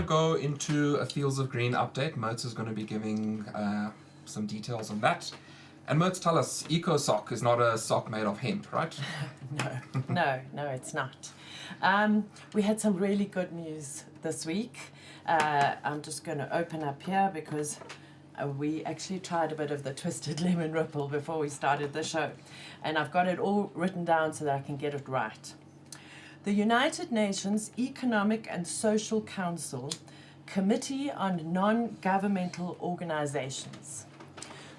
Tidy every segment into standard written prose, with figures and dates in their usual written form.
to go into a Fields of Green update. Moats is going to be giving some details on that. And Moats, tell us, ECOSOC is not a sock made of hemp, right? No, it's not. We had some really good news this week. I'm just going to open up here because we actually tried a bit of the twisted lemon ripple before we started the show. And I've got it all written down so that I can get it right. The United Nations Economic and Social Council Committee on Non-Governmental Organizations.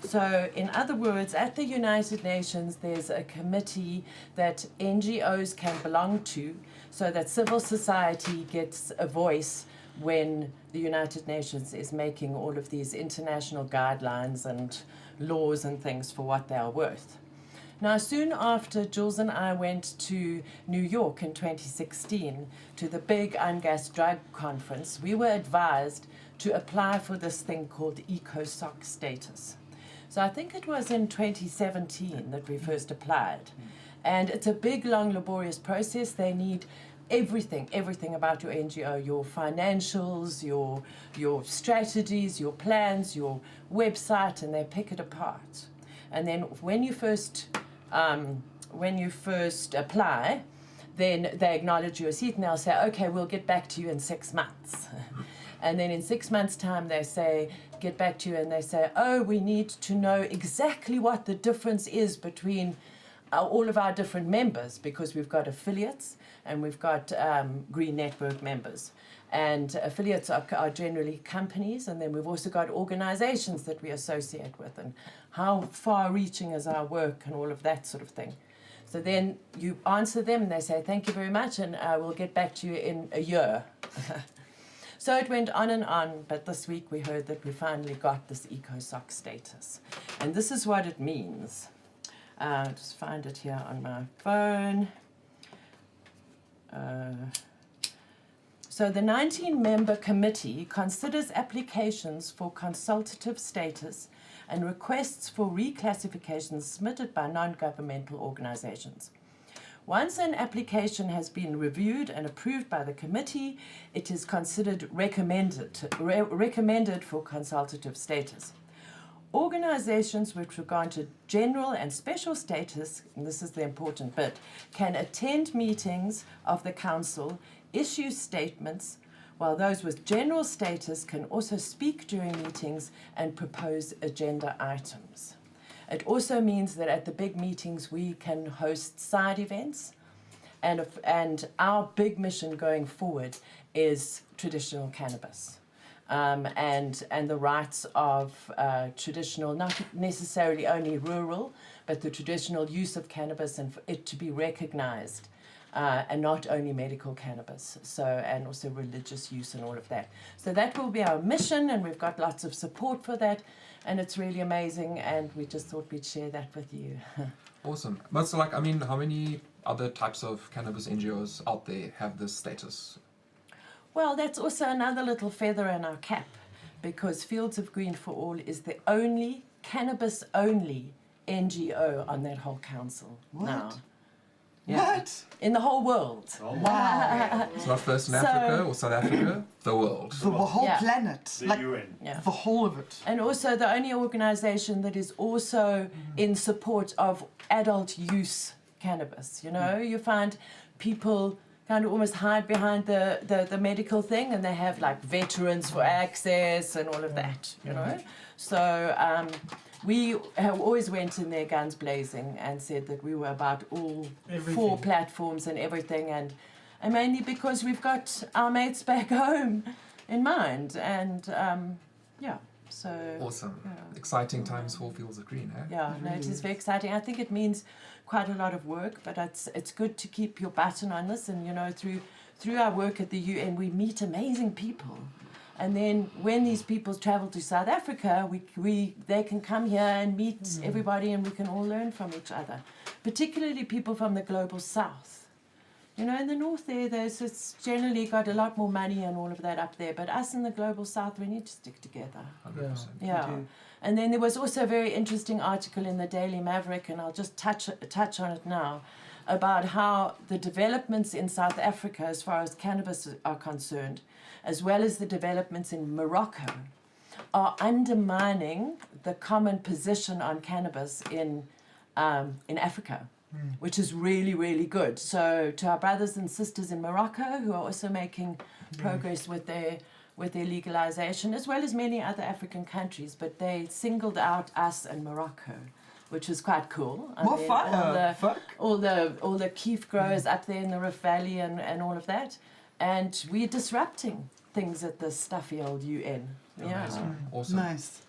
So, in other words, at the United Nations, there's a committee that NGOs can belong to so that civil society gets a voice when the United Nations is making all of these international guidelines and laws and things for what they are worth. Now, soon after Jules and I went to New York in 2016 to the big ungassed drug conference, we were advised to apply for this thing called ECOSOC status. So I think it was in 2017 that we first applied. And it's a big, long, laborious process. They need everything about your NGO, your financials, your strategies, your plans, your website, and they pick it apart. And then when you first apply, then they acknowledge your seat and they'll say, okay, we'll get back to you in 6 months. And then in 6 months' time, they say, get back to you, and they say, oh, we need to know exactly what the difference is between all of our different members, because we've got affiliates and we've got Green Network members. And affiliates are generally companies, and then we've also got organizations that we associate with, and how far-reaching is our work and all of that sort of thing. So then you answer them, and they say, thank you very much, and we'll get back to you in a year. So it went on, but this week we heard that we finally got this ECOSOC status. And this is what it means. Just find it here on my phone. So the 19-member committee considers applications for consultative status and requests for reclassification submitted by non-governmental organizations. Once an application has been reviewed and approved by the committee, it is considered recommended for consultative status. Organizations with regard to general and special status, and this is the important bit, can attend meetings of the council, issue statements, while those with general status can also speak during meetings and propose agenda items. It also means that at the big meetings we can host side events, and our big mission going forward is traditional cannabis. And the rights of traditional, not necessarily only rural, but the traditional use of cannabis, and for it to be recognized, and not only medical cannabis, and also religious use and all of that. So that will be our mission, and we've got lots of support for that, and it's really amazing, and we just thought we'd share that with you. Awesome. But so, how many other types of cannabis NGOs out there have this status? Well, that's also another little feather in our cap, because Fields of Green for All is the only cannabis-only NGO on that whole council. What? Now. Yeah. What? In the whole world. Oh, wow. It's not first in Africa or South Africa, the world. The whole planet. The UN. Yeah. The whole of it. And also the only organization that is also in support of adult use cannabis. You know, you find people kind of almost hide behind the medical thing, and they have like veterans for access and all of that, you know. So we have always went in there guns blazing and said that we were about all four platforms and everything, and mainly because we've got our mates back home in mind, and so awesome. Exciting times for Fields of Green, eh? Yeah, no, it is very exciting. I think it means quite a lot of work, but it's good to keep your button on this, and you know, through our work at the UN we meet amazing people. And then when these people travel to South Africa, they can come here and meet everybody, and we can all learn from each other, particularly people from the global south. You know, in the north it's generally got a lot more money and all of that up there, but us in the global south, we need to stick together. 100%. Yeah. And then there was also a very interesting article in the Daily Maverick, and I'll just touch on it now, about how the developments in South Africa, as far as cannabis are concerned, as well as the developments in Morocco, are undermining the common position on cannabis in Africa, which is really, really good. So to our brothers and sisters in Morocco, who are also making progress with their legalization, as well as many other African countries, but they singled out us and Morocco, which was quite cool. More fire, all the kief growers up there in the Rift Valley and all of that, and we're disrupting things at the stuffy old UN. Yeah. Amazing. Awesome. Nice.